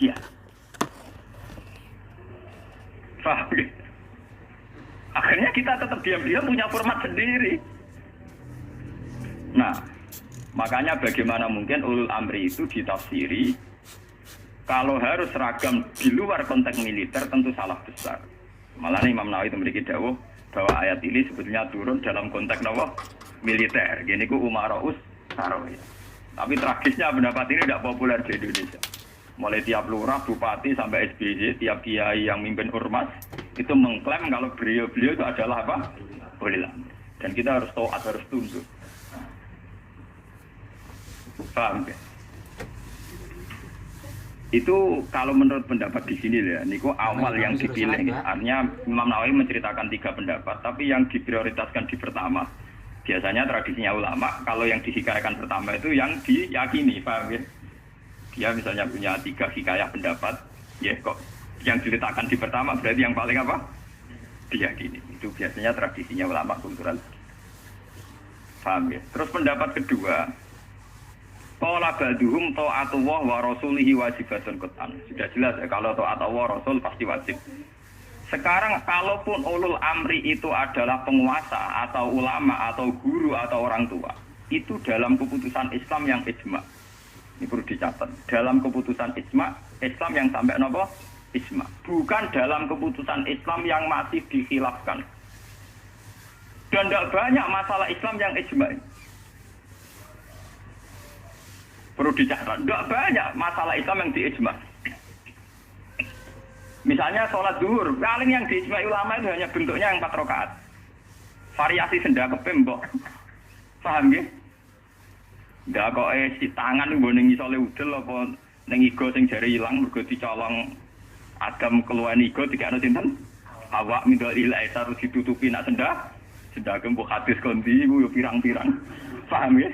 Iya. Paham ya? Akhirnya kita tetap diam-diam punya format sendiri. Nah, makanya bagaimana mungkin ulul amri itu ditafsiri kalau harus seragam di luar konteks militer tentu salah besar. Malah Imam Nawawi itu memiliki dawuh bahwa ayat ini sebetulnya turun dalam konteks apa? Militer. Gini ku umaraus sarowi. Tapi tragisnya pendapat ini tidak populer di Indonesia. Mulai tiap lurah, bupati sampai SBY, tiap kiai yang mimpin ormas itu mengklaim kalau beliau-beliau itu adalah apa? Ulil amri. Dan kita harus taat, harus tunduk. Paham ya? Itu kalau menurut pendapat di sini ya, niku awal yang dipilih. Artinya Imam Nawawi menceritakan 3 pendapat, tapi yang diprioritaskan di pertama. Biasanya tradisinya ulama, kalau yang dihikayahkan pertama itu yang diyakini, paham ya? Dia misalnya punya 3 hikayah pendapat, ya kok yang diletakkan di pertama berarti yang paling apa? Diyakini. Itu biasanya tradisinya ulama kultural. Paham ya? Terus pendapat kedua, qala ba'duhum ta'atullah wa rasulihi wajibatun qat'an. Sudah jelas ya, kalau taat Allah Rasul pasti wajib. Sekarang kalaupun ulul amri itu adalah penguasa atau ulama atau guru atau orang tua, itu dalam keputusan Islam yang ijma. Ini perlu dicatat. Dalam keputusan ijma, Islam yang sampai nopo? Ijma. Bukan dalam keputusan Islam yang masih dikhilafkan. Dan tidak banyak masalah Islam yang ijma. Perlu dicatat, tidak banyak masalah Islam yang diijma. Misalnya sholat zuhur, paling yang diijma ulama itu hanya bentuknya yang 4 rakaat. Variasi sendal kepembok. Paham ya? Ndak kok si tangan nggo ning isole udel apa ning iga sing jare ilang mergo dicolong Adam keluar iga dikene sinten? Awak mindol ilahi harus ditutupi nak sendal. Sendal kembok hadis kondi iku yo pirang-pirang. Paham ya?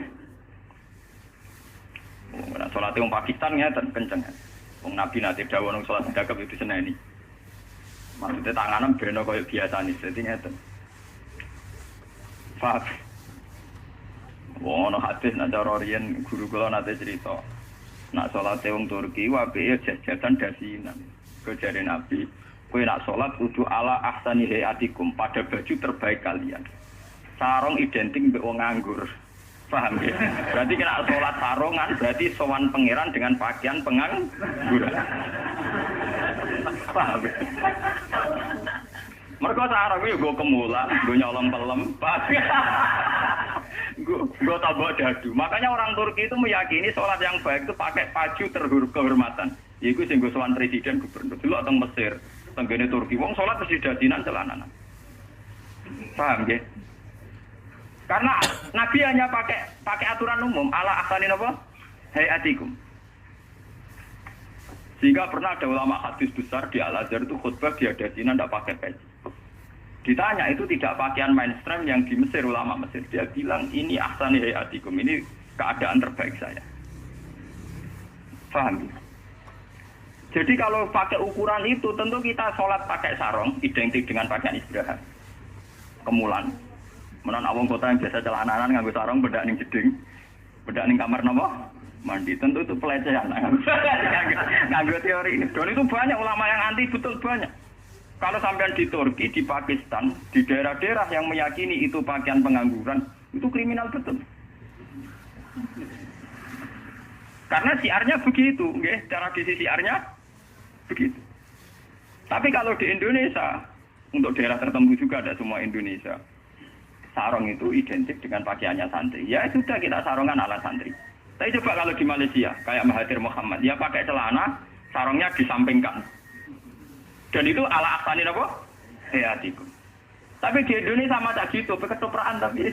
Ora salate wong Pakistan ngeten kenceng. Wong Nabi nate dawuh nang salat sedekap itu seneni. Maksudnya tanganan beno koyo biasane, dadi ngeten. Fat. Wono hadis nak cara riyen guru kula nate cerita. Nak salate wong Turki apike jajan dasinan. Kejare Nabi, kowe nak salat kudu ala ahsani hayatikum, pada baju terbaik kalian. Sarung identik mbek wong nganggur. Paham ya? Berarti kena sholat sarungan, berarti sowan pangeran dengan pakaian pengangguran. Paham ya? Mereka sarung itu gue kemulan, gue nyolong pelem. Gue tabok dadu. Makanya orang Turki itu meyakini sholat yang baik itu pakai baju kehormatan. Iku sing gue sowan presiden gubernur. Dulu atau Mesir, tenggene Turki. Wong sholat mesti dadinan celananan. Paham ya? Karena Nabi hanya pakai aturan umum ala ahsanin apa? Hayatikum. Sehingga pernah ada ulama hadis besar di Al-Azhar itu khutbah dia dasinan tidak pakai peci. Ditanya itu tidak pakaian mainstream yang di Mesir, ulama Mesir. Dia bilang ini ahsani hayatikum, ini keadaan terbaik saya. Paham? Jadi kalau pakai ukuran itu tentu kita sholat pakai sarung identik dengan pakaian istirahat. Kemulan. Menon awong kota yang biasa celananan nganggo sarung bedak ning jeding. Bedak ning kamar napa? Mandi. Tentu itu pelecehan. Nganggo teori ini. Dan itu banyak ulama yang anti, betul banyak. Kalau sampean di Turki, di Pakistan, di daerah-daerah yang meyakini itu pakaian pengangguran, itu kriminal betul. Karena siarnya begitu, nggih, tradisi siarnya begitu. Tapi kalau di Indonesia, untuk daerah tertentu juga ada semua Indonesia. Sarung itu identik dengan pakaiannya santri. Ya sudah kita sarungan ala santri. Tapi coba kalau di Malaysia, kayak Mahathir Muhammad, dia pakai celana, sarungnya disampingkan. Dan itu ala ahsanin apa? Hayatikum. Tapi di Indonesia sama tak gitu, ketoprak tapi.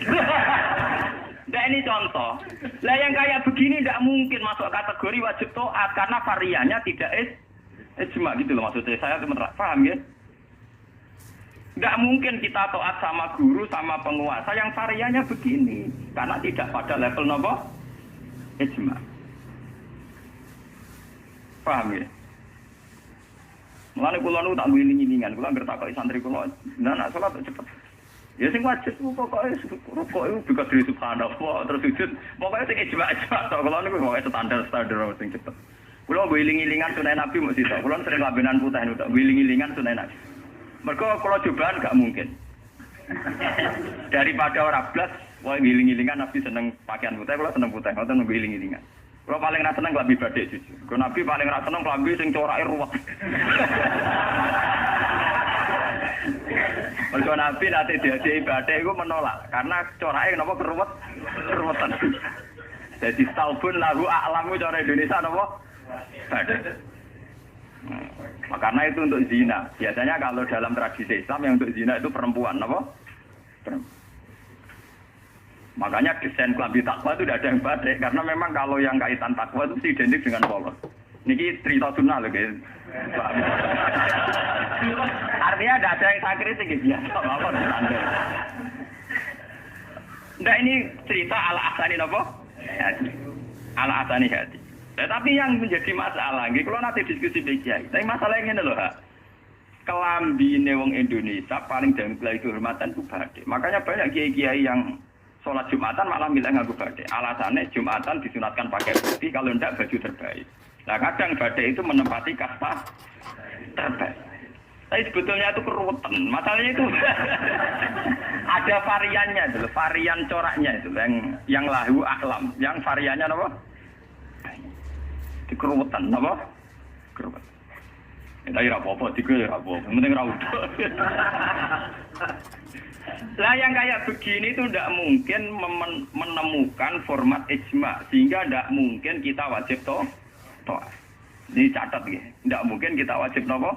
Nah ini contoh. Lah yang kayak begini tidak mungkin masuk kategori wajib taat karena variannya tidak ijma gitu loh maksudnya. Saya paham ya? Tidak mungkin kita taat sama guru, sama penguasa yang variannya begini. Karena tidak pada level nopo ijma. Paham ya? Mulane kula nu tak wiling-wilingan, kula ngerti takoki santri kula, nak salat cepet. Ya sing wajib pokoke itu juga dari subhanallah terus sujud. Pokoke sing ijma tok kula niku pokoke standar sing cepet. Kulo wiling-wilingan sunah Nabi mesti tok. Kulo sering labenan putih tok, wiling-wilingan sunah Nabi. Mergo kulo cobaan gak mungkin. Daripada ora blas, wae wiling-wilingan Nabi seneng pakaian putih, kulo seneng putih, ngoten nunggu wiling-wilingan. Kulo paling ra seneng klambi batik jujur. Kulo Nabi paling ra seneng klambi sing corake ruwet. Mergo Nabi nate diajeki batik iku menolak karena corake napa keruwetan. Jadi talbun lahu a'lamu cara Indonesia napa? Batik. Karena itu untuk zina. Biasanya kalau dalam tradisi Islam yang untuk zina itu perempuan, apa? Makanya desain klambi takwa itu tidak ada yang batik karena memang kalau yang kaitan takwa itu identik dengan polos. Niki cerita sunnah loh guys. Artinya tidak ada yang saya kritik biasa, apa standar. Nah ini cerita ala asani apa? Ala asani hati. Tetapi yang menjadi masalah, kalau nanti diskusi kiai, tapi masalahnya ini loh, kelambi wong Indonesia paling jangklau itu hormatan itu batik. Makanya banyak kiai-kiai yang sholat Jumatan malah milih nganggo batik. Alasannya Jumatan disunatkan pakai putih, kalau tidak baju terbaik. Nah kadang batik itu menempati kasta terbaik. Tapi sebetulnya itu keruwetan. Masalahnya itu ada variannya itu, varian coraknya itu yang lahu aklam, yang variannya apa? Di keruwetan, apa? Keruwetan. Tapi apa-apa, tiga ya apa-apa. Yang penting rawuh. Lah yang kayak begini itu tidak mungkin menemukan format ijma, sehingga tidak mungkin kita wajib toh. Ini catat ya, tidak mungkin kita wajib toh.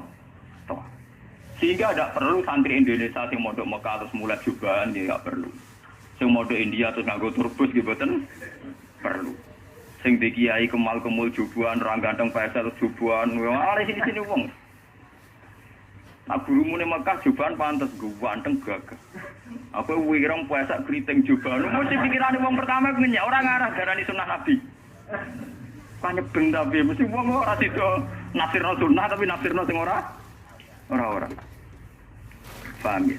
Sehingga tidak perlu santri Indonesia yang mondok Mekah terus mulai jubahan, ya tidak perlu. Yang mondok India terus nganggo turbus gitu kan perlu. Sing di kiai kemal-kemul jubuhan, orang ganteng Faisal jubuhan, ada sini wong. Nah gurumu nih Mekah jubuhan pantas ganteng gagah. Aku wirang puasa keriting jubuhan. Mesti pikiran wong pertama punya orang arah darani sunnah Nabi. Panyebeng tapi mesti wong ora sida nafsirno sunnah tapi nafsirno sing ora. Paham ya?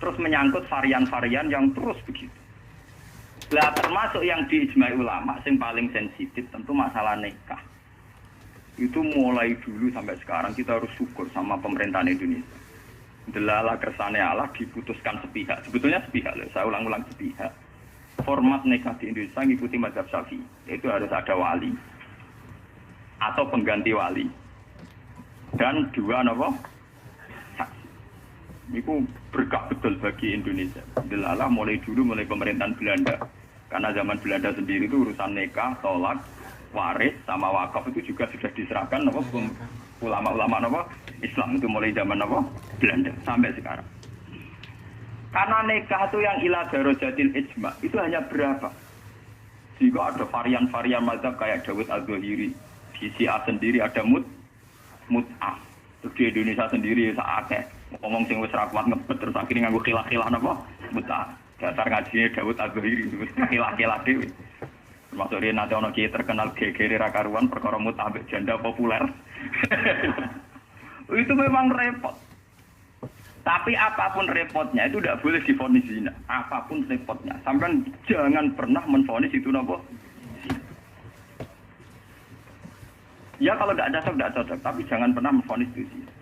Terus menyangkut varian-varian yang terus begitu. Lah termasuk yang diijma'i ulama yang paling sensitif tentu masalah nikah. Itu mulai dulu sampai sekarang kita harus syukur sama pemerintahan Indonesia. Delala kersane Allah diputuskan sepihak. Sebetulnya sepihak loh, saya ulang-ulang sepihak. Format nikah di Indonesia ngikuti mazhab Syafi'i. Itu harus ada wali atau pengganti wali. Dan dua apa? Itu berkah betul bagi Indonesia. Delala mulai pemerintahan Belanda. Karena zaman Belanda sendiri itu urusan nikah, tolak, waris, sama wakaf itu juga sudah diserahkan apa, ulama-ulama apa, Islam itu mulai zaman apa, Belanda sampai sekarang. Karena nikah itu yang ila darajatil ijma itu hanya berapa? Jika ada varian-varian mazhab kayak Dawud Al-Zahiri, di Syiah sendiri ada mut'ah. Terus di Indonesia sendiri saatnya ngomong sing wis ra kuat ngebet terus akhirnya nganggo khilah-khilah napa mut'ah. Dasar ngajine Dawud Al-Zahiri wis khilah-khilah dhewe. Termasuk dia nanti ono kiai terkenal gegere ra karuan perkara mut'ah ambek janda populer. Itu memang repot. Tapi apapun repotnya itu tidak boleh divonis zina. Apapun repotnya, sampai jangan pernah menvonis itu napa. Ya kalau tidak cocok, tapi jangan pernah menvonis itu zina.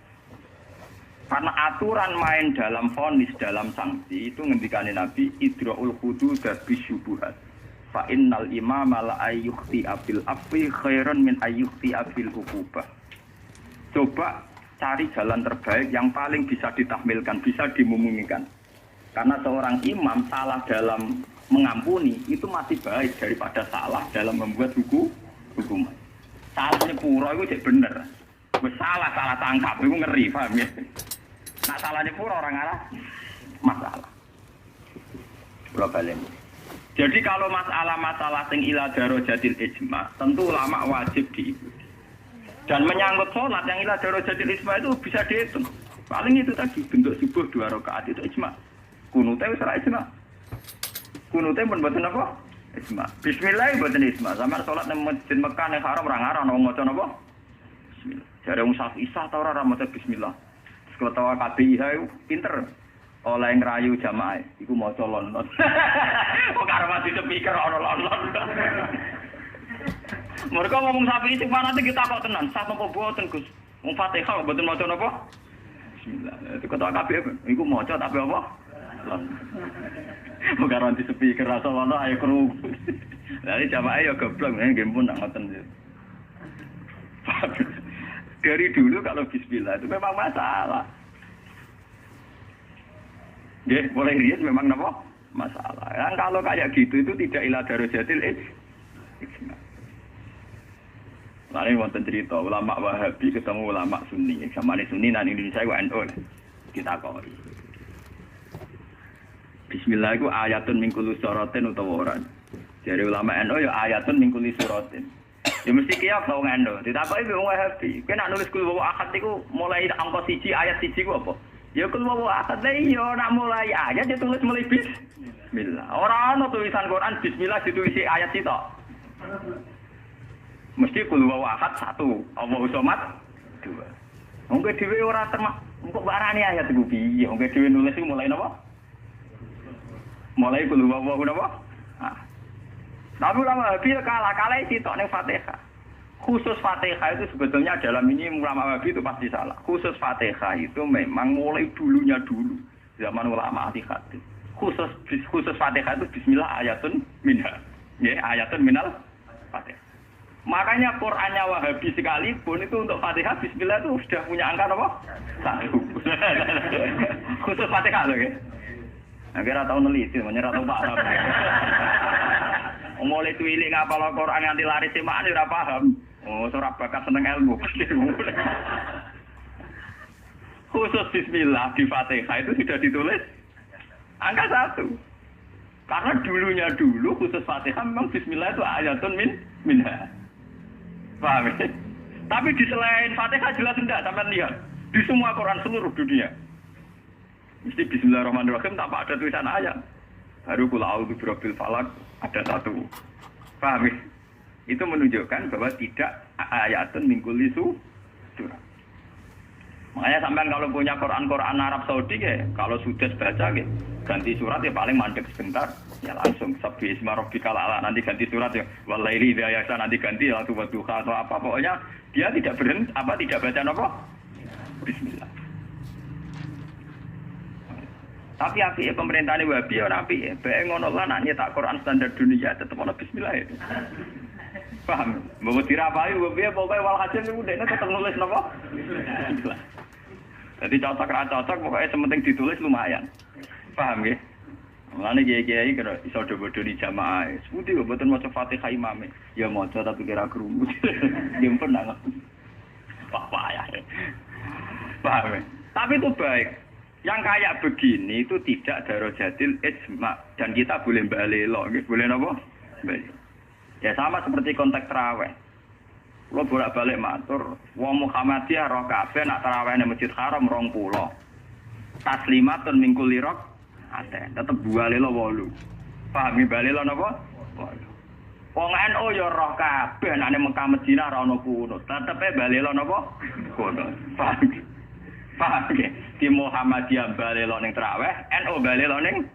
Karena aturan main dalam vonis, dalam sanksi itu ngendikane Nabi idraul hudud bisyubuhat. Fa innal imama la ayyukhti abil afwi khairan min ayyukhti abil uqubah. Coba cari jalan terbaik yang paling bisa ditahmilkan, bisa dimumungkan. Karena seorang imam salah dalam mengampuni itu masih baik daripada salah dalam membuat hukuman. Salahnya pura itu cek bener. Salah tangkap itu ngeri, paham ya? Nah salahnya pura orang arah masalah. Globalen. Jadi kalau masalah-masalah sing ila darajatil ijma, tentu ulama wajib diikuti. Dan menyangkut sholat yang ila darajatil ijma itu bisa dihitung. Paling itu tadi bentuk subuh 2 rakaat itu ijma. Kunute wis ora ijma. Kunute pun mboten apa? Ijma. Bismillah mboten ijma. Sampe sholat nang Masjid Mekah nek haram ora ngarang wong maca napa? Bismillah. Jare wong Syafi'i ta ora maca bismillah. Ketua KPIH itu pinter oleh ngerayu jamaah iku maca lon-lon. Kok karo mati speaker ono lon-lon. Mereka ngomong sapi sing fanatik kita kok tenan, sah napa boten Gus. Wong Fatihah kok boten maca napa? Bismillah. Itu kata kabeh iku maca tapi apa? Muga ranti sepi kerasa ana ayo kru. Lah jamaah ya goblok nggih pun nak ngoten. Dari dulu kalau bismillah itu memang masalah. Nggih, mulai riyen memang napa? Masalah. Yang kalau kayak gitu itu tidak ila darajatil ijma. Lain wonten cerita ulama Wahabi ketemu ulama Sunni. Samane Sunni nang Indonesia ku NU. Kita kok. Bismillah iku ayatun min kulli suratin utawa ora. Dari ulama NU ya ayatun min kulli suratin. Ya mesti kiyak tau NU. Ditakoki wong Wahabi, kowe nek nulis kul wa ahad iku mulai angka 1 ayat 1 ku apa? Ya kul wa ahad iya nak mulai ayat ditulis mulai bismillah. Ora ana tulisan Quran bismillah ditulis ayat sitok. Mesti kul wa ahad 1, Allahu somad 2. Wong dhewe ora termak, kok barani ayat iku piye? Wong dhewe nulis iku mulai napa? Mulai kul wa napa? Tapi ulama Wahabi kalah sitok ning Fatihah. Khusus Fatihah itu sebetulnya dalam ini ulama Wahabi itu pasti salah. Khusus Fatihah itu memang mulai dulunya dulu zaman ulama hadis. Khusus Fatihah itu bismillah ayatun minha. Ya, ayatun minal Fatihah. Makanya Qur'annya Wahabi sekalipun itu untuk Fatihah bismillah itu sudah punya angka apa? 1. Khusus Fatihah loh ya. Akhirnya tahu neliti, menyerah tahu paham. Mulai tuilik ngapal Al-Quran nganti lari semaan ora paham. Oh, ora bakat seneng ilmu. Khusus bismillah di Fatihah itu sudah ditulis angka 1. Karena dulunya dulu khusus Fatihah memang bismillah itu ayatun minha. Paham ya? Tapi di selain Fatihah jelas enggak sampean lihat. Di semua Quran seluruh dunia. Mesti bismillahirrahmanirrahim tanpa ada tulisan ayat. Baru kul a'udzu birabbil falaq ada 1. Paham ya? Itu menunjukkan bahwa tidak ayatun min kulli surah. Makanya sampean kalau punya Quran Arab Saudi ya, kalau sudah baca ya, ganti surat ya paling mandek sebentar, ya langsung sabbi isma rabbikal a'la, nanti ganti surat ya walaili idza yasa, nanti ganti la tuwadduha atau apa, pokoknya dia tidak berhenti tidak baca apa? Bismillah. Tapi api pemerintah ini Wahabi ora api, bae ngono lah nak nyetak Quran standar dunia tetep ana bismillah itu. Paham? Mbok dirapahi piye pokoke walhasil niku dekne tetep nulis napa? Bismillah. Jadi cocok ra cocok pokoke sementing ditulis lumayan. Paham nggih? Mulane kiai-kiai kira iso do-do di jamaah. Sepundi kok mboten maca Fatihah imame. Ya maca tapi kira krungu. Nggih pernah. Pak ya. Paham? Tapi itu baik. Yang kayak begini itu tidak darajatil ijma dan kita boleh balelo, boleh napa? Boleh. Ya sama seperti konteks tarawih. Lo bolak-balik matur, wong Muhammadiyah roh kabeh nak tarawih nang Masjid Haram 20. Taslimatun min kulli rakaat. Tetep balelo 8. Paham ya balelo napa? 8. Wong NU ya roh kabeh nak nang Mekah Madinah ora ono kunut. Tetepe balelo napa? Kunut. Paham. Paham ya? Di Muhammadiyah balelo ning tarawih, NU balelo ning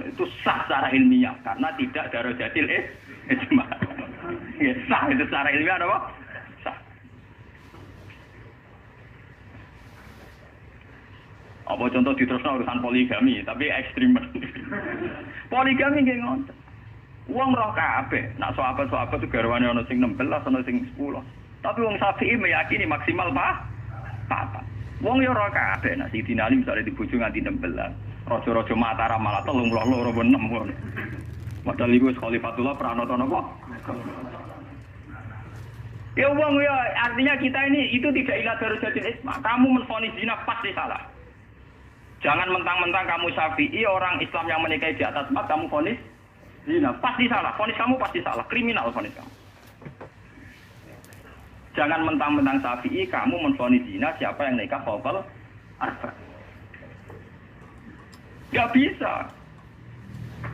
itu sah secara ilmiah karena tidak darajatil ijma. Ya sah itu secara ilmiah apa? Sah. Apa contoh diterusno urusan poligami, tapi ekstrem. Poligami nggih ngoten. Wong roh kabeh, nak sahabat-sahabat itu garwane ana sing 16, ana sing 10. Tapi wong Syafi'i meyakini maksimal 4. Wong yo ora kabeh nek Sidina Ali misale dibojo nganti 16. Raja-raja Mataram malah 32 6. Padahal iku Khalifatullah pranata napa? Ya wong ya artinya kita ini itu tidak ila darajatil isma. Kamu menvonis zina pasti salah. Jangan mentang-mentang kamu Syafi'i orang Islam yang menikahi di atas mat kamu vonis zina pasti salah. Vonis kamu pasti salah, kriminal vonis kamu. Jangan mentang-mentang Syafi'i kamu menvonis zina siapa yang nikah fawqal arba. Gak bisa.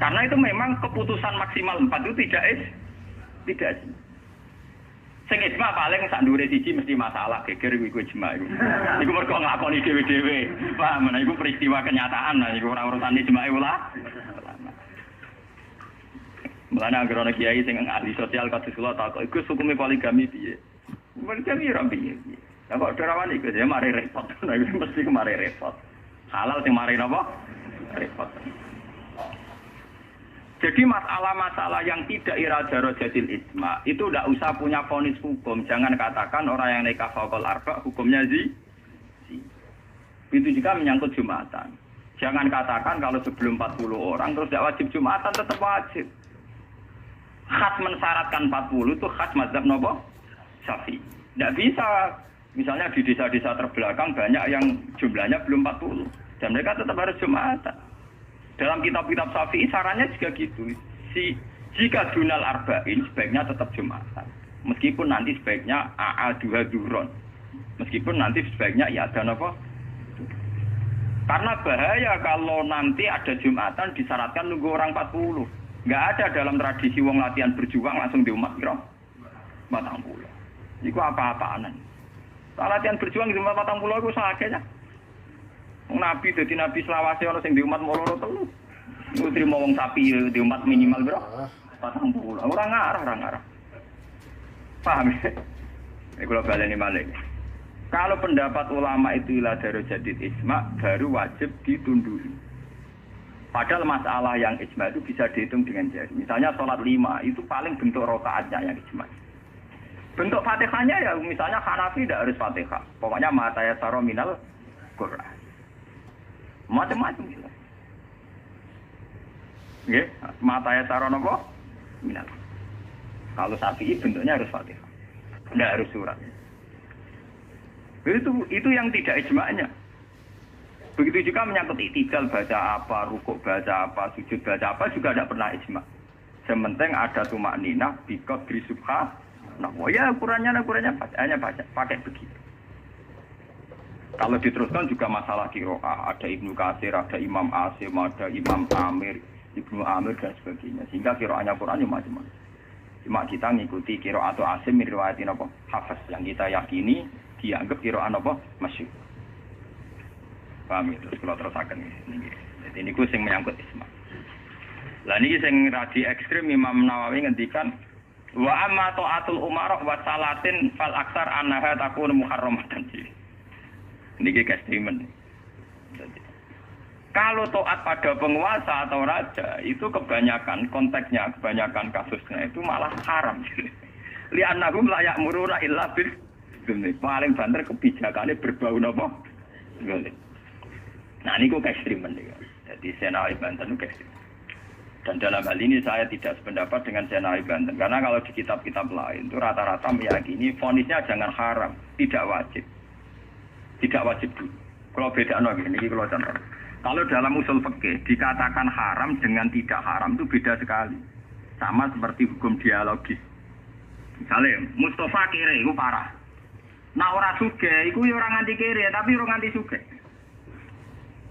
Karena itu memang keputusan maksimal 4 itu tidak. Sing ijma paling sak ndure siji mesti masalah geger iku ijma iku. Iku mergo nglakoni dhewe-dhewe. Paham, nah iku peristiwa kenyataan, nah iku ora urusan ijma ulama. Mulane anggere ana kiai sing ahli sosial kados kula takok, "Iku hukume poligami piye?" Poligami ora piye. Lah kok derawan iku ya mari repot. Nah iki mesti mari repot. Halal sing mari napa? Repot. Jadi masalah-masalah yang tidak irada rojatil ijma itu tidak usah punya vonis hukum. Jangan katakan orang yang nikah faqal arba hukumnya zi. Itu juga menyangkut Jumatan. Jangan katakan kalau sebelum 40 orang terus tidak wajib Jumatan, tetap wajib. Khas mensyaratkan 40 itu khas mazhab nopo? Syafi'i. Tidak bisa. Misalnya di desa-desa terbelakang banyak yang jumlahnya belum 40 dan mereka tetap harus Jumatan. Dalam kitab-kitab Syafi'i sarannya juga gitu. Jika dunal arba'in sebaiknya tetap Jumatan. Meskipun nanti sebaiknya AA2 duhron. Meskipun nanti sebaiknya ya ada apa? Karena bahaya kalau nanti ada Jumatan disyaratkan nunggu orang 40. Nggak ada dalam tradisi wong latihan berjuang langsung di umat kira 40. Itu apa-apaan. Latihan berjuang di umat 40 itu sakitnya. Nabi jadi nabi selawase ana sing di umat moro telu. Iku trimo wong sapi di umat minimal bro. 40. Ora ngarah. Paham ya? Iki kula baleni malih. Kalau pendapat ulama itu ila darajatid ijma baru wajib ditundui. Padahal masalah yang ijma itu bisa dihitung dengan jari. Misalnya sholat 5 itu paling bentuk rakaatnya yang ijma. Bentuk Fatihahnya ya misalnya Hanafi tidak harus Fatihah. Pokoknya ma tayassara minal Qur'an. Macam-macam gitu. Nggih, mata ya cara napa? Minat. Kalau Syafi'i bentuknya harus Fatihah. Enggak harus surat. Itu yang tidak ijma'nya. Begitu juga menyangkut i'tidal baca apa, rukuk baca apa, sujud baca apa juga tidak pernah ijma'. Sementing ada tumakninah bi qadri subha. Nah, ya ukurannya hanya baca pakai begitu. Kalau diteruskan juga masalah qiraah, ada Ibnu Katsir, ada Imam Asim, ada Imam Amir, Ibnu Amir dan sebagainya. Sehingga qiraahnya Quran macam-macam. Cuma kita ngikuti qiraah atau Asim riwayatin apa? Hafiz yang kita yakini dianggap qiraah apa? Masyhur. Paham ya? Terus kalau terusaken ini. Jadi niku sing menyangkut isma. Lah niki sing radi ekstrem Imam Nawawi ngendikan wa amma ta'atul umarah wa salatin fal aksar annaha takunu muharramatan. Niki ekstremen. Kalau taat pada penguasa atau raja itu kebanyakan konteksnya, kebanyakan kasusnya itu malah haram. Li'annahum la ya'muruna illa bil paling banter kebijakannya berbau napa? Nah niku ekstremen ya. Jadi Senawi Banten itu ekstremen. Dan dalam hal ini saya tidak sependapat dengan Senawi Banten karena kalau di kitab-kitab lain itu rata-rata meyakini vonisnya jangan haram, tidak wajib. Tidak wajib dulu. Kalau beda ini kalau contoh. Kalau dalam usul fikih dikatakan haram dengan tidak haram itu beda sekali. Sama seperti hukum dialogis. Misalnya Mustafa kere itu parah. Nah orang suge itu ya orang anti kere tapi orang anti suge.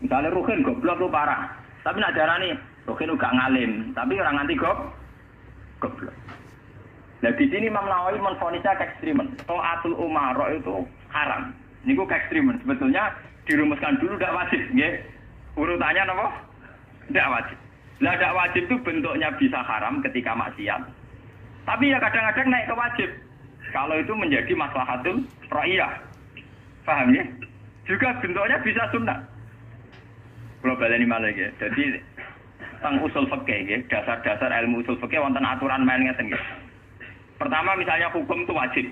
Misalnya Ruhin goblok itu parah. Tapi nak darani Ruhin gak ngalim tapi orang anti goblok. Nah di sini Imam Nawawi menfonisnya ekstremen. Ta'atul umara itu haram. Niku ekstremen. Sebetulnya dirumuskan dulu tidak wajib, nggih. Urutannya apa? Tidak wajib. Lah tidak wajib itu bentuknya bisa haram ketika maksiat. Tapi ya kadang-kadang naik ke wajib. Kalau itu menjadi maslahatul ra'iyah. Paham ya? Juga bentuknya bisa sunnah. Kalau baleni malih nggih. Jadi tentang usul fikih nggih, dasar-dasar ilmu usul fikih wonten aturan main ngeten nggih. Pertama misalnya hukum itu wajib.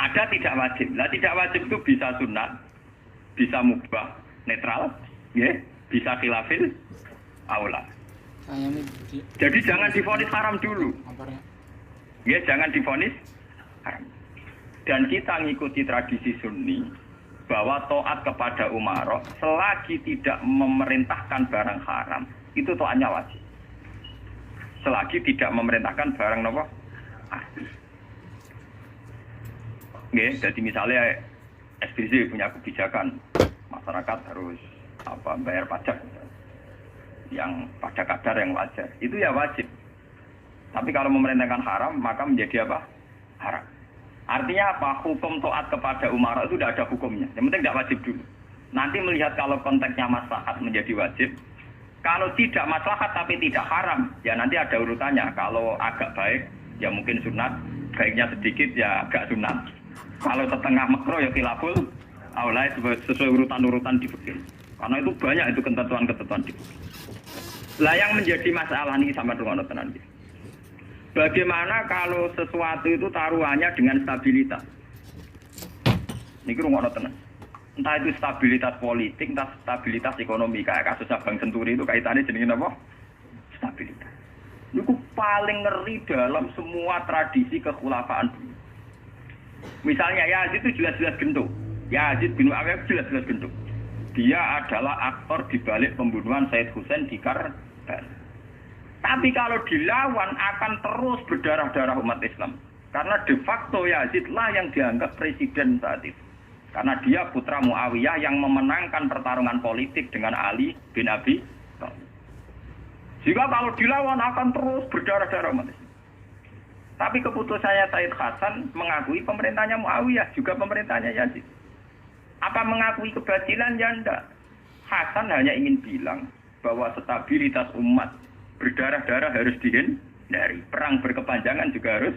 Ada tidak wajib. Nah tidak wajib itu bisa sunat, bisa mubah, netral, ya, bisa khilafil, aula. Jadi jangan divonis haram dulu. Ya, jangan divonis haram. Dan kita ngikuti tradisi Sunni bahwa taat kepada umara selagi tidak memerintahkan barang haram itu taatnya wajib. Selagi tidak memerintahkan barang apa? Nggih, jadi misalnya SBC punya kebijakan masyarakat harus bayar pajak yang pada kadar yang wajar. Itu ya wajib. Tapi kalau memerintahkan haram maka menjadi apa? Haram. Artinya apa? Hukum taat kepada umara itu tidak ada hukumnya. Yang penting tidak wajib dulu. Nanti melihat kalau konteksnya maslahat menjadi wajib, Kalau tidak maslahat tapi tidak haram, ya nanti ada urutannya. Kalau agak baik, ya mungkin sunat. Baiknya sedikit, ya agak sunat. Kalau setengah makro, ya khilaful aula sesuai urutan-urutan di fikih. Karena itu banyak itu ketentuan-ketentuan di fikih. Lah yang menjadi masalah ini sama dengan tenan. Bagaimana kalau sesuatu itu taruhannya dengan stabilitas? Ini rungokno tenan. Entah itu stabilitas politik, entah stabilitas ekonomi. Kayak kasusnya Bank Senturi itu kaitannya jenenge apa? Stabilitas. Itu paling ngeri dalam semua tradisi kekhulafaan dulu. Misalnya Yazid itu jelas-jelas gendut. Yazid bin Muawiyah jelas-jelas gendut. Dia adalah aktor di balik pembunuhan Said Hussein di Karbala. Tapi kalau dilawan akan terus berdarah-darah umat Islam. Karena de facto Yazid lah yang dianggap presiden saat itu. Karena dia putra Muawiyah yang memenangkan pertarungan politik dengan Ali bin Abi Thalib. Jika kalau dilawan akan terus berdarah-darah umat Islam. Tapi keputusannya Said Hasan mengakui pemerintahnya Muawiyah, juga pemerintahnya Yazid. Apa mengakui kebatilan? Ya enggak. Hasan hanya ingin bilang bahwa stabilitas umat berdarah-darah harus dihindari. Perang berkepanjangan juga harus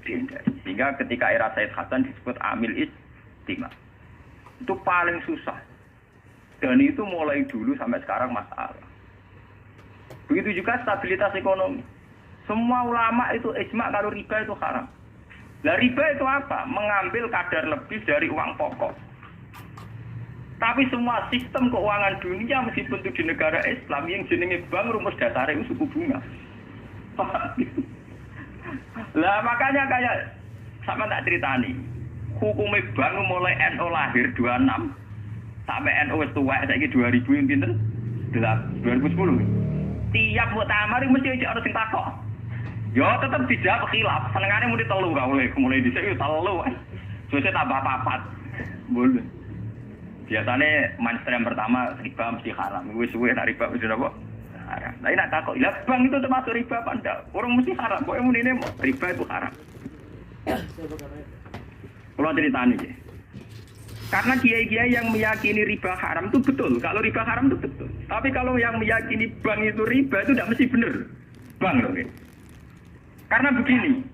dihindari. Sehingga ketika era Said Hasan disebut Amil Istimah. Itu paling susah. Dan itu mulai dulu sampai sekarang masalah. Begitu juga stabilitas ekonomi. Semua ulama itu ijma kalau riba itu haram. Lah riba itu apa? Mengambil kadar lebih dari uang pokok. Tapi semua sistem keuangan dunia meskipun itu di negara Islam yang jenenge bank rumus dasarnya itu suku bunga. Lah makanya kayak sama tak ceritani. Hukumnya bank mulai NU lahir 26 sampai NU wis tuwek saiki 2000 yang pinten? 2010. Tiap muktamar mesti ana sing takok. Yo tetep dijawab khilaf. Senengane muni telu ra oleh mulai dhisik yo telu. Suwe tambah papat. Boleh. Biasanya mainstream pertama riba mesti haram. Wis suwe nek riba wis apa? Haram. Lah nek takok, "Lah bank itu termasuk riba apa ndak?" Orang mesti haram. Pokoke munine riba itu haram. Kalau ceritanya ya. Karena kiai-kiai yang meyakini riba haram itu betul. Kalau riba haram itu betul. Tapi kalau yang meyakini bank itu riba itu tidak mesti benar. Bank loh. Ya. Karena begini.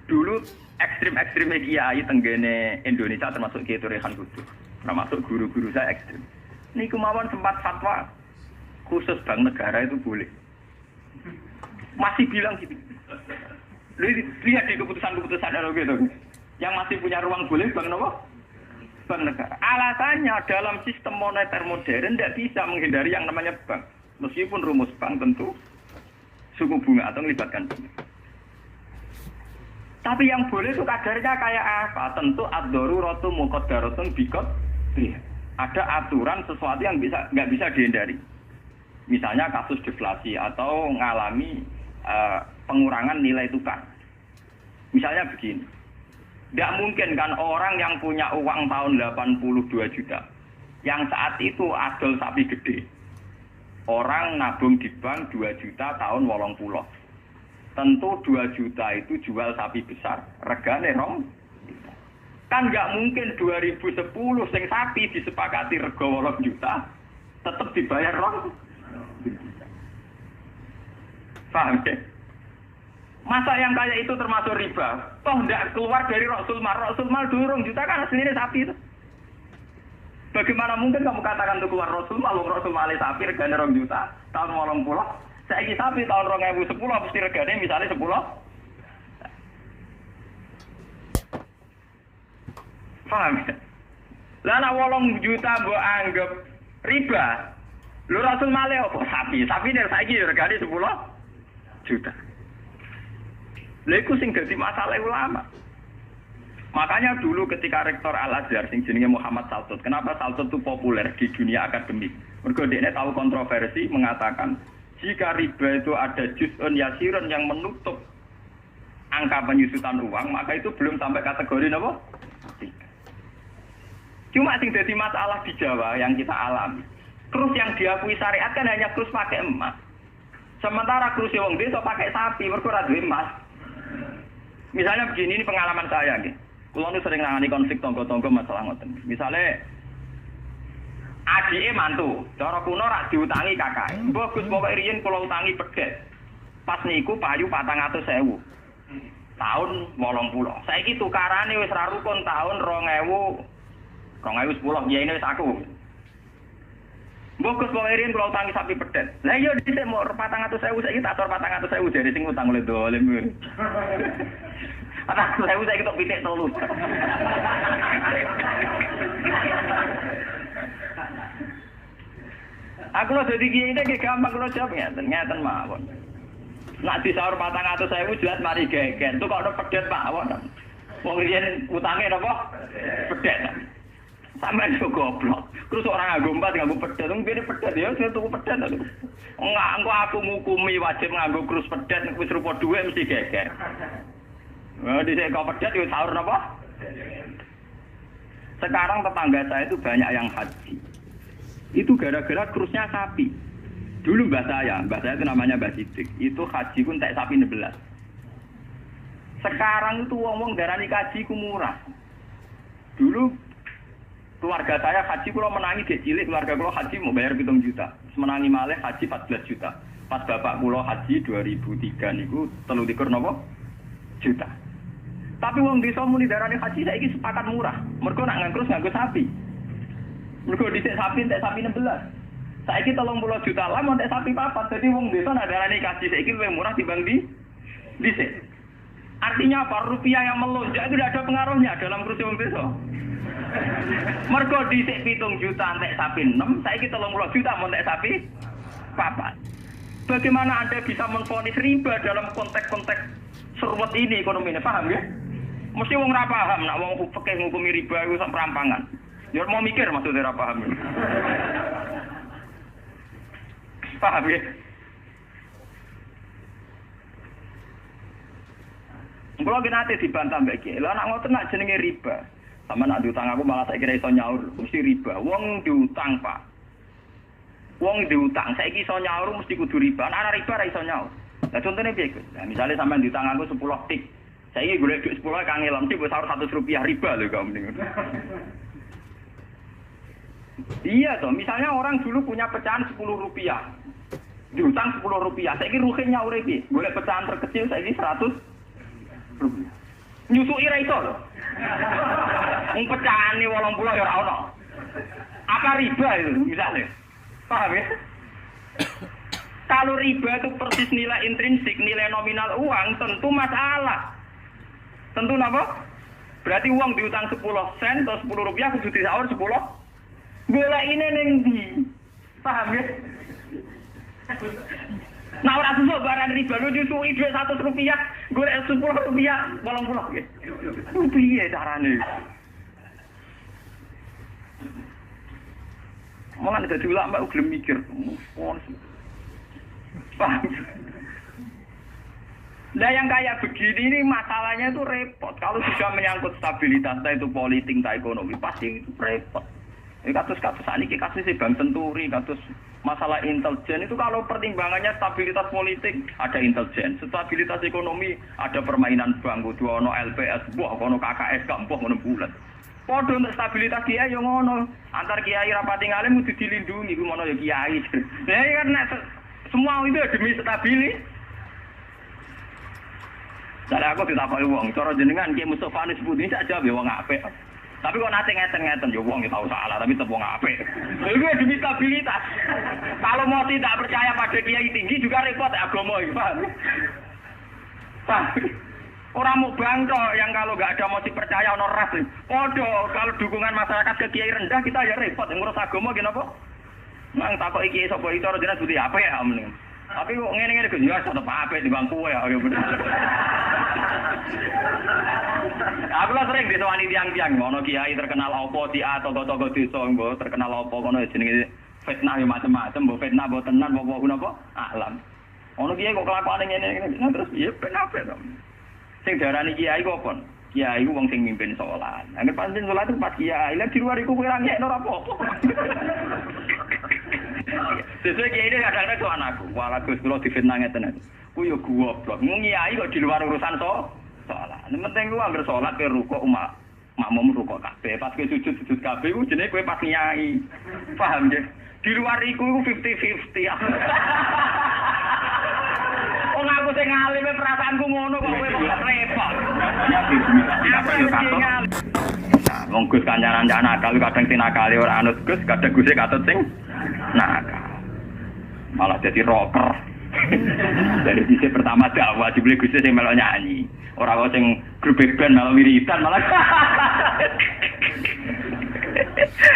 Dulu ekstrim-ekstrimnya kiai tenggene Indonesia termasuk Kiai Turehan Kudus. Termasuk guru-guru saya ekstrim. Ini kemauan sempat fatwa khusus bank negara itu boleh. Masih bilang gitu. Lihat di keputusan-keputusan gitu. Yang masih punya ruang boleh bank apa? Bank negara. Alasannya dalam sistem moneter modern tidak bisa menghindari yang namanya bank. Meskipun rumus bank tentu suku bunga atau melibatkan bunga. Tapi yang boleh itu kadarnya kayak apa? Tentu ad-daruratu muqaddaratun biqad. Ada aturan sesuatu yang nggak bisa dihindari. Misalnya kasus deflasi atau mengalami pengurangan nilai tukar. Misalnya begini. Tidak mungkin kan orang yang punya uang tahun 82 juta. Yang saat itu adol sapi gede. Orang nabung di bank 2 juta tahun 80. Tentu 2 juta itu jual sapi besar. Regane rong. Kan nggak mungkin 2010 sing sapi disepakati rego 8 juta. Tetap dibayar rong. Paham ya? Masa yang kayak itu termasuk riba? Toh tidak keluar dari Rasul Mal. Rasul Mal dulu 2 juta kan aslinya sapi itu. Bagaimana mungkin kamu katakan itu keluar Rasul Mal? Rasul Mal sapi regane 2 juta tahun 80. Saiki sapi tahun 2010 mesti regane misalnya 10. Paham ya? Lah nek 8 juta mbok anggap riba. Lho Rasul Mal apa sapi? Sapi nek saiki regane 10 juta. Lha iku sing dadi masalah ulama. Makanya dulu ketika rektor Al-Azhar sing jenenge Muhammad Saltut, kenapa Saltut itu populer di dunia akademik? Mergo dekne tahu kontroversi mengatakan jika riba itu ada juz'un yasirun yang menutup angka penyusutan uang, maka itu belum sampai kategori apa? Cuma sing dadi masalah di Jawa yang kita alami. Terus yang diakui syariat kan hanya terus pakai emas. Sementara terus wong desa pakai sapi, mergo ora duwe emas. Misalnya begini, ini pengalaman saya nih. Kulo nu sering nangani konflik tonggo-tonggo masalah ngoten. Misalnya Adike mantu, cara kuno rak diutangi kakak. Mbah Gus pokoke riyen kula utangi pedet. Pas niku payu 400.000. Tahun 80. Saiki tukarane wis ra rukun tahun 2010 kiyaine wis aku. Mbah Gus pokoke riyen kula utangi sapi pedet. Lah iya dhisik mau 400.000 saiki tak atur 400.000 dari sing utang oleh dolim. Ana saya tok pitik telu. Aku lho dadi kiai iki gampang kula jawab ngeten mawon. Nak disaur 400.000 jelas mari geger. Itu kok ono pedet mawon. Wong riyen utange napa? Pedet. Sampeyan yo goblok. Terus orang nganggo empat nganggo pedet, wong kene pedet ya saya tuku pedet lho. Enggak, engko aku ngukumi wajib nganggo krus pedet wis rupa dhuwit mesti geger. Nah, dhisik kok pedet yo sahur napa? Sekarang tetangga saya itu banyak yang haji. Itu gara-gara krusnya sapi. Dulu mbah saya itu namanya Mbah Sidik. Itu haji ku entek sapi 16. Sekarang itu wong-wong darani haji ku murah. Dulu keluarga saya haji kula menangi gek cilik, keluarga kula haji mau bayar 7 juta. Menangi malih haji 14 juta. Pas bapak kula haji 2003 niku 33 napa? Juta. Tapi wong desa muni darani haji saiki sepakat murah. Mergo nak nganggo sapi. Mergo dhisik sapi entek sapi 16. Saiki 30 juta lah entek sapi 4. Dadi wong desa nak darani haji saiki luwih murah dibanding dhisik. Artinya apa? Rupiah yang melonjak itu tidak ada pengaruhnya dalam kursi wong desa. Mergo dhisik 7 juta entek sapi 6, saiki 30 juta entek sapi 4. Bagaimana Anda bisa menvonis riba dalam konteks-konteks seruwet ini ekonominya? Paham ya? Mesti wong ra paham nak wong fikih ngukumi riba iku sak perampangan. Ya mau mikir maksudnya ra paham. Paham ya? Kalau kita nanti dibantah mbak Kiai, lah nak ngoten nak jenenge riba. Sama nak diutang aku malah saya kira iso nyaur, mesti riba. Wong diutang pak, wong diutang, saya iso nyaur mesti kudu riba. Nah riba ra iso nyaur. Nah contohnya piye? Nah, misalnya sampean diutang aku 10 tik, saya ini golek duit 10 kangelan, mesti buat sahur 100 rupiah riba loh kamu nih. Iya toh, misalnya orang dulu punya pecahan 10 rupiah, diutang 10 rupiah, saya ini ruhin nyaur iki, golek pecahan terkecil saya ini 100 rupiah. Nyusui ra iso lho. Wong pecahane 80 ya ora ono. Apa riba itu misalnya? Paham ya? Kalau riba itu persis nilai intrinsik, nilai nominal uang, tentu masalah. Tentu apa? Berarti uang diutang 10 sen atau 10 rupiah kudu disaur 10. Golek ini ning ndi? Paham ya? Nah ora susuk barang riba lu nyusui dhuwit 100 rupiah, golek 10 rupiah, 80 nggih. Piye carane? Malah dadi ulama gelem mikir. Paham? Nah yang kayak begini ini masalahnya itu repot. Kalau sudah menyangkut stabilitas, entah itu politik, entah ekonomi, pasti itu repot. Ini kasus-kasus ini kasus Bank Senturi, kasus masalah intelijen itu kalau pertimbangannya stabilitas politik ada intelijen, stabilitas ekonomi ada permainan bank, kudu ono LPS, buah ono KKS, gak mbah ngono bulat. Padha untuk stabilitas kiai yo ngono, antar kiai rapati ngalim kudu dilindungi, ku ngono ya kiai. Nah karena semua itu demi stabilitas. Jadi aku ditakoki wong, cara jenengan Ki Mustofa Nis Budi sak jawab ya wong apik. Tapi kok nate ngeten-ngeten ya wong tahu salah tapi tetep wong apik. Itu demi stabilitas. Kalau mau tidak percaya pada kiai tinggi juga repot agama iki, paham? Paham? Orang mau bangko yang kalau nggak ada motif percaya ono ras. Podo kalau dukungan masyarakat ke kiai rendah kita ya repot ngurus agama gini apa? Nang takoki kiai sapa itu ora jelas budi apik ya mending. Tapi kok ngene-ngene Gus ya tetep apik di bangku ya bener. Aku lah sering disewani tiang-tiang, ono kiai terkenal apa di togo-togo desa nggo terkenal apa kono jenenge fitnah ya macam-macam, mbok fitnah mbok tenan mbok napa alam. Ono kiai kok kelakuane ngene-ngene terus ya ben apa to. Sing diarani kiai kok apa? Kiai ku wong sing mimpin salat. Nek pancen salat itu pas kiai, lha di luar iku kowe ra ngekno ora apa-apa. Sesuai kiai ini kadang-kadang tuh anakku, walah Gus kula difitnah ngeten. Ku yo goblok. Mung kiai kok di luar urusan sholat. Yang penting ku anggere sholat ke rukuk umat makmum rukuk kabeh. Pas kowe sujud kabeh iku jenenge kowe pas nyai. Paham nggih? Di luar iku 50-50. Wong aku sing ngalime perasaanku ngono kok kowe kok repot. Ya bisa. Nah, wong Gus kancanan nakal kadang tinakali ora anut Gus, kadang Guse katut sing nakal. Malah jadi rocker. Dari sisi pertama dakwah dibeli Guse sing melok nyanyi. Ora kok sing grup band malah wiridan malah.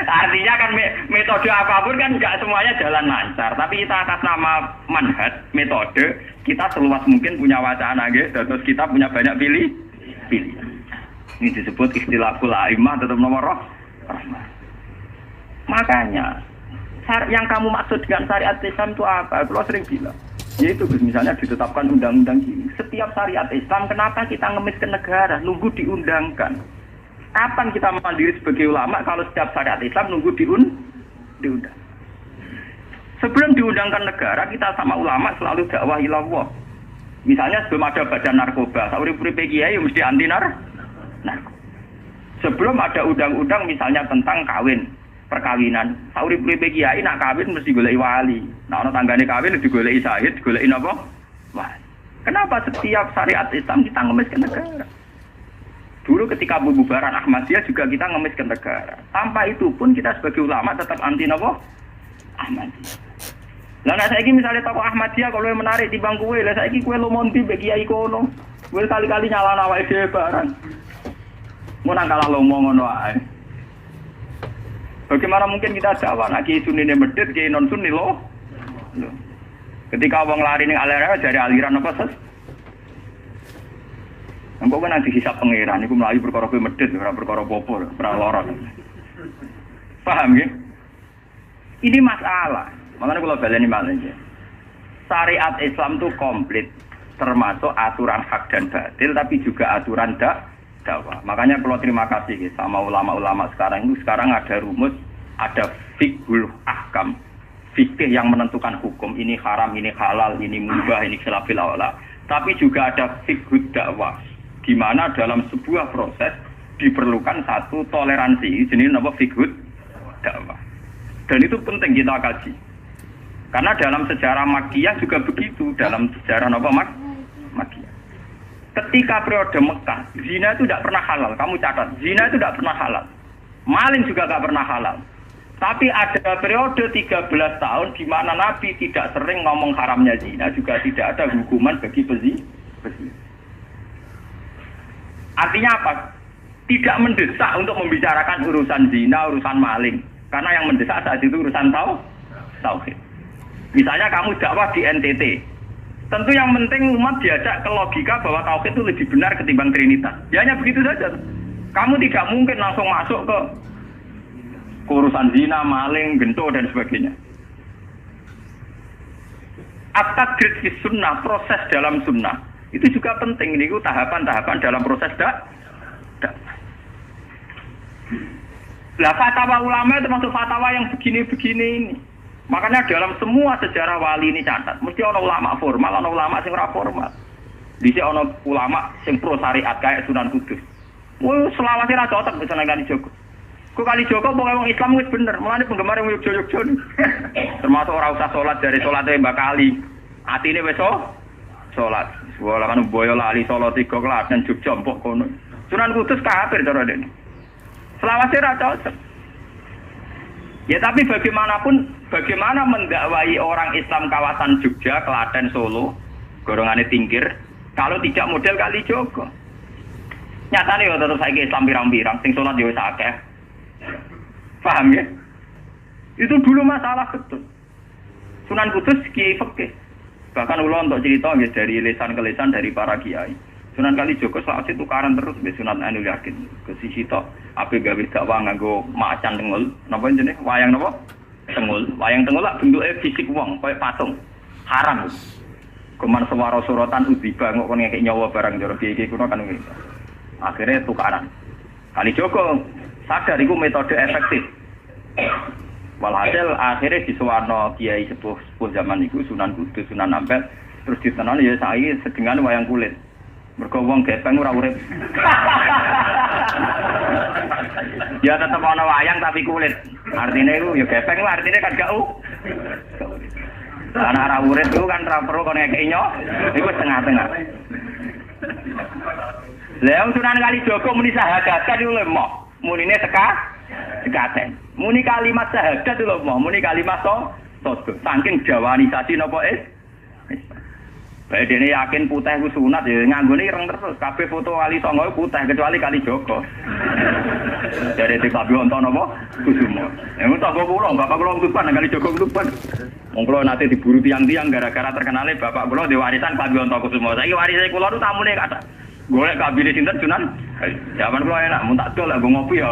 Artinya kan metode apapun kan enggak semuanya jalan lancar, tapi kita atas nama manhaj, metode, kita seluas mungkin punya wacana nggih, terus kita punya banyak pilih. Ini disebut istilahul aimah tetap nomor rahmah. Makanya yang kamu maksud dengan syariat Islam itu apa? Kalau sering bilang, yaitu misalnya ditetapkan undang-undang gini. Setiap syariat Islam, kenapa kita ngemis ke negara? Nunggu diundangkan. Kapan kita mandiri sebagai ulama kalau setiap syariat Islam nunggu diundang? Sebelum diundangkan negara, kita sama ulama selalu dakwah ilallah. Misalnya sebelum ada badan narkoba, sauri-uripe kiai mesti anti narkoba. Sebelum ada undang-undang misalnya tentang kawin, perkawinan, sauri-uripe kiai nak kawin mesti goleki wali. Nah, ana tanggane kawin digoleki syahid, digoleki napa? Wali. Kenapa setiap syariat Islam kita ngemis ke negara? Dulu ketika pembubaran Ahmadiyah juga kita ngemis ke negara. Tanpa itu pun kita sebagai ulama tetap anti napa? Ahmadiyah. Lah nek saiki misale tokoh Ahmadiyah kalau menarik timbang kowe, lah saiki kowe lomonti mbek kiai kono. Kowe kali-kali nyalahno awake dhewe barang. Mun nang kalah lomo ngono ae. Bagaimana mungkin kita dakwah nek kiai sunine medhit, kiai non sunni lho. Ketika wong lari ning aliran dari aliran apa ses? Engko kan nanti hisab pangeran iku mlayu perkara kowe medhit ora perkara apa-apa, ora lara. Paham nggih? Ini masalah. Makanya kalau baleni malih. Syariat Islam itu komplit, termasuk aturan hak dan batil, tapi juga aturan dakwah. Makanya kalau terima kasih sama ulama-ulama sekarang itu, sekarang ada rumus, ada fiqhul ahkam, fikih yang menentukan hukum, ini haram, ini halal, ini mubah, ini khilafil aula. Tapi juga ada fiqhul dakwah, di mana dalam sebuah proses diperlukan satu toleransi, jenis nama fiqhul dakwah. Dan itu penting kita kaji. Karena dalam sejarah Makkiyah juga begitu, dalam sejarah apa Makkiyah. Ketika periode Mekah, zina itu tidak pernah halal. Kamu catat, zina itu tidak pernah halal. Maling juga tidak pernah halal. Tapi ada periode 13 tahun di mana Nabi tidak sering ngomong haramnya zina, juga tidak ada hukuman bagi pezina. Artinya apa? Tidak mendesak untuk membicarakan urusan zina, urusan maling. Karena yang mendesak saat itu urusan tauhid. Misalnya kamu dakwah di NTT, tentu yang penting umat diajak ke logika bahwa tauhid itu lebih benar ketimbang trinitas. Ya hanya begitu saja. Kamu tidak mungkin langsung masuk ke urusan zina, maling, gento dan sebagainya. At-tadrid fi sunnah, proses dalam sunnah itu juga penting. Ini tahapan-tahapan dalam proses dakwah. Lah fatwa ulama itu termasuk fatwa yang begini-begini ini. Makanya dalam semua sejarah wali ini catat, mesti ada ulama formal, ada ulama yang ora formal. Dhisik ana ulama sing pro syariat kayak Sunan Kudus. Wah, selawase ra cocok bisa nang Kali Joko. Kok Kali Joko pokoke wong Islam wis bener, mulane penggemar yang Yogyakarta. Termasuk ora usah salat dari salate Mbak Kali. Atine wis salat. Wala kan boyo lali Solo 3 Klaten Jogja empuk kono. Sunan Kudus kafir cara dene. Selawase ra cocok. Ya tapi bagaimanapun, bagaimana mendakwai orang Islam kawasan Jogja, Klaten, Solo, golongane tingkir, kalau tidak model Kali Joko. Nyatane yo tetep saiki Islam pirang-pirang, sing salat yo wis akeh. Paham ya? Itu dulu masalah betul. Sunan Kudus kiai fikih. Bahkan ulo untuk cerita ya, dari lisan ke lisan dari para kiai. Sunan Kalijogo saat itu tukaran terus be Sunan Anu Yakin. Ke sisi tok ape gawe dakwah nganggo macan tengul. Napa jenenge? Wayang napa? Tengul. Wayang tengul lak bentuke fisik wong koyo patung. Haram. Kuman swara sorotan udiba kok kon ngekek nyawa barang jero kiai kuno kan ngene. Akhirnya tukaran. Kalijogo sadar iku metode efektif. Walhasil akhirnya disuwarno kiai sepuh zaman iku Sunan Kudus, Sunan Ampel terus ditenan ya saiki sedengan wayang kulit. Mergo wong gepeng ora urip. Ya tetep ana wayang tapi kulit. Artinya itu ya gepeng lah, artinya kan gak Anak ra urip itu kan ra perlu kon ngekeki nyo. Iku setengah-tengah. Lah Sunan Kalijaga muni sahadat kan lho mok. Munine sekaten. Muni kalimat sahadat lho mok, muni kalimat sodo. Saking jawanisasi napa bae dene yakin putih ku sunat ya nganggone ireng terus. Kabeh foto Wali Songo putih kecuali Kalijaga. Dari itu Kabi Onto napa? Kusumo. Yang tak kula bapak kula Tuban Kalijaga Tuban. Wong kula nate diburu tiang-tiang gara-gara terkenale bapak kula di warisan Kabi Onto Kusumo. Saiki warise kula tu tamune kata. Golek kabine sinten Sunan? Zaman kula enak mun tak dol nggo ngopi ya.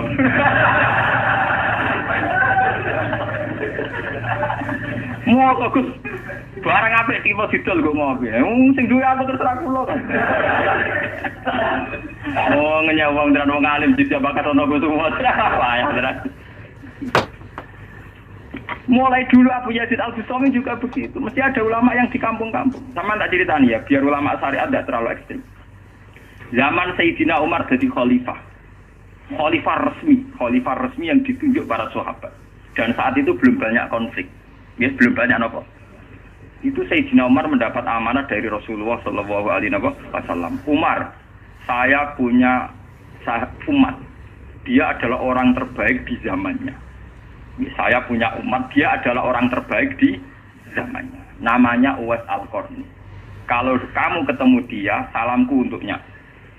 Mau Gus barang apik tiba didol nggo ngopi. Sing duwe aku terserah kula kan. Oh ngenyawang tenan wong alim dijak bakat ono Kusumo. Payah tenan. Mulai dulu Abu Yazid Al-Bustami juga begitu. Mesti ada ulama yang di kampung-kampung. Sama tak ceritani ya, biar ulama syariat tidak terlalu ekstrem. Zaman Sayyidina Umar jadi khalifah. Khalifah resmi yang ditunjuk para sahabat. Dan saat itu belum banyak konflik. Ya, belum banyak apa. Itu Sayyidina Umar mendapat amanah dari Rasulullah SAW. Umar, saya punya umat. Dia adalah orang terbaik di zamannya. Saya punya umat, dia adalah orang terbaik di zamannya. Namanya Uwais Al-Qarni. Kalau kamu ketemu dia, salamku untuknya.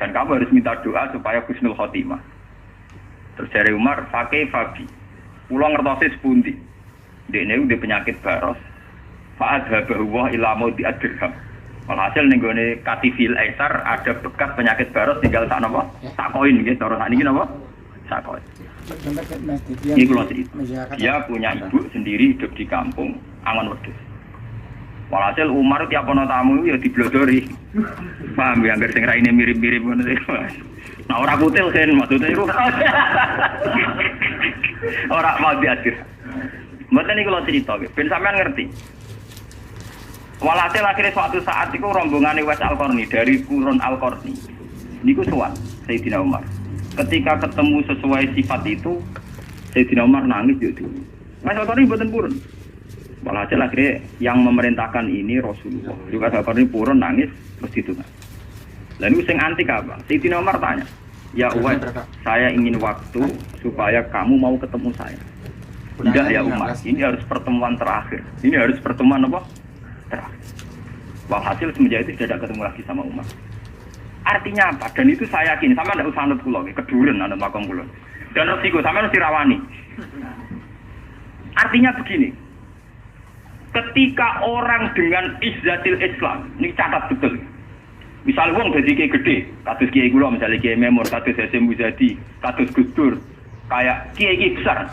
Dan kamu harus minta doa supaya husnul khotimah. Terus dari Umar, pakai Fabi. Pulang ngertosis pundi. Dia udah penyakit baros. Fa'adhabahuwah ilamu diadirham. Walhasil nenggone katifil aisar ada bekas penyakit baros tinggal tak apa? Tak koin gitu. Orang ini apa? Tak koin. Ini kalau dia punya ibu sendiri hidup di kampung Angon Wedhus. Walhasil Umar tiap ana tamu ya diblodori. Paham ya anggar sing raine mirip-mirip ngono iki. Nah ora kutil kan maksudnya itu. Ora mau diatur. Mboten iki kula cerita ben sampean ngerti. Walhasil akhirnya suatu saat itu rombongan Uwais Al-Qarni dari Qurun Al-Qarni. Niku sowan Sayyidina Umar. Ketika ketemu sesuai sifat itu, Sayyidina Umar nangis juga. Mas Al-Qarni mboten purun. Walhasil akhirnya yang memerintahkan ini Rasulullah. Juga Al-Qarni purun nangis terus itu. Lalu sing antik apa? Sayyidina Umar tanya, "Ya Uwais, saya ingin waktu supaya kamu mau ketemu saya." Tidak ya Umar, ini harus pertemuan terakhir. Ini harus pertemuan apa? Terakhir. Walhasil semenjak itu tidak ketemu lagi sama Umar. Artinya apa? Dan itu saya yakin, sama tidak usah anut kula, keduren anut makom kula. Dan resiko, sama harus dirawani. Artinya begini, ketika orang dengan izzatil Islam, ini catat betul. Misalnya wong jadi kiai gede, kados kiai kula, misalnya kiai Memor, kados Hasyim Muzadi, kados Gus Dur, kayak kiai besar.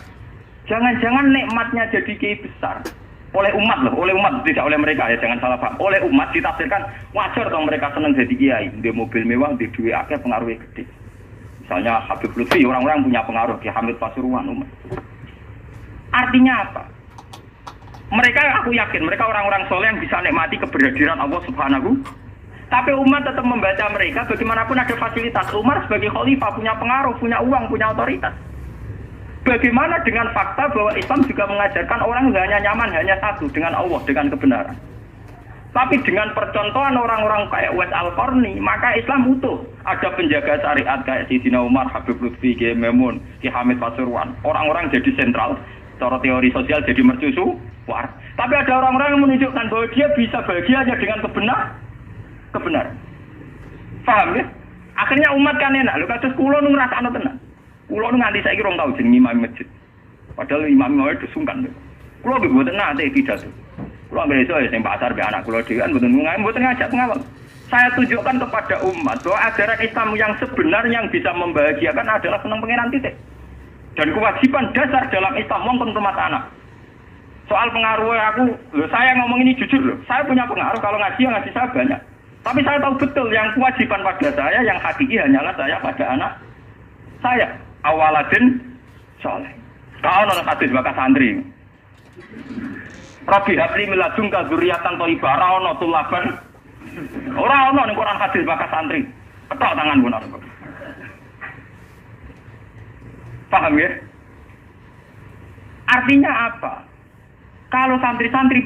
Jangan-jangan nikmatnya jadi kiai besar. Oleh umat loh, oleh umat tidak oleh mereka ya, jangan salah paham. Oleh umat ditafsirkan wajar dong mereka senang jadi kiai, di mobil mewah, di duit akeh pengaruhnya gede. Misalnya Habib Lutfi, orang-orang punya pengaruh, Ki Hamid Pasuruan umat. Artinya apa? Mereka aku yakin mereka orang-orang soleh yang bisa nikmati keberhadiran Allah Subhanahu. Tapi umat tetap membaca mereka bagaimanapun ada fasilitas. Umar sebagai khalifah punya pengaruh, punya uang, punya otoritas. Bagaimana dengan fakta bahwa Islam juga mengajarkan orang hanya nyaman hanya satu dengan Allah, dengan kebenaran. Tapi dengan percontohan orang-orang kayak Uwais Al-Qarni, maka Islam utuh. Ada penjaga syariat kayak Sayyidina Umar, Habib Lutfi, Ki Memun, Ki Hamid Pasuruan. Orang-orang jadi sentral. Cara teori sosial jadi mercusu. Tapi ada orang-orang yang menunjukkan bahwa dia bisa bahagia hanya dengan kebenaran. Paham ya? Akhirnya umat kan enak. Lho kados kula nu ngrasakno tenan. Kulo nganti saiki rong tau jeneng imam masjid. Padahal imam itu sungkan. Kulo mboten nate pidato. Kulo anggere iso ya sing pasar be anak kulo dhewe kan mboten ngajak pengawal. Saya tunjukkan kepada umat bahwa ajaran Islam yang sebenarnya yang bisa membahagiakan adalah senang pangeran titik. Dan kewajiban dasar dalam Islam wong rumah anak. Soal pengaruh aku, saya ngomong ini jujur loh. Saya punya pengaruh kalau ngaji saya banyak. Tapi saya tahu betul yang kewajiban pada saya yang hakiki hanyalah saya pada anak saya. Awaladin soleh. Kau nonton hadis bakas santri. Rabbi habli min ladunka dzurriatan thayyibah. Ora ono tulaban. Ora ono ning Quran hadis bakas santri. Ketok tangan pun ono. Paham ya? Artinya apa? Kalau santri-santri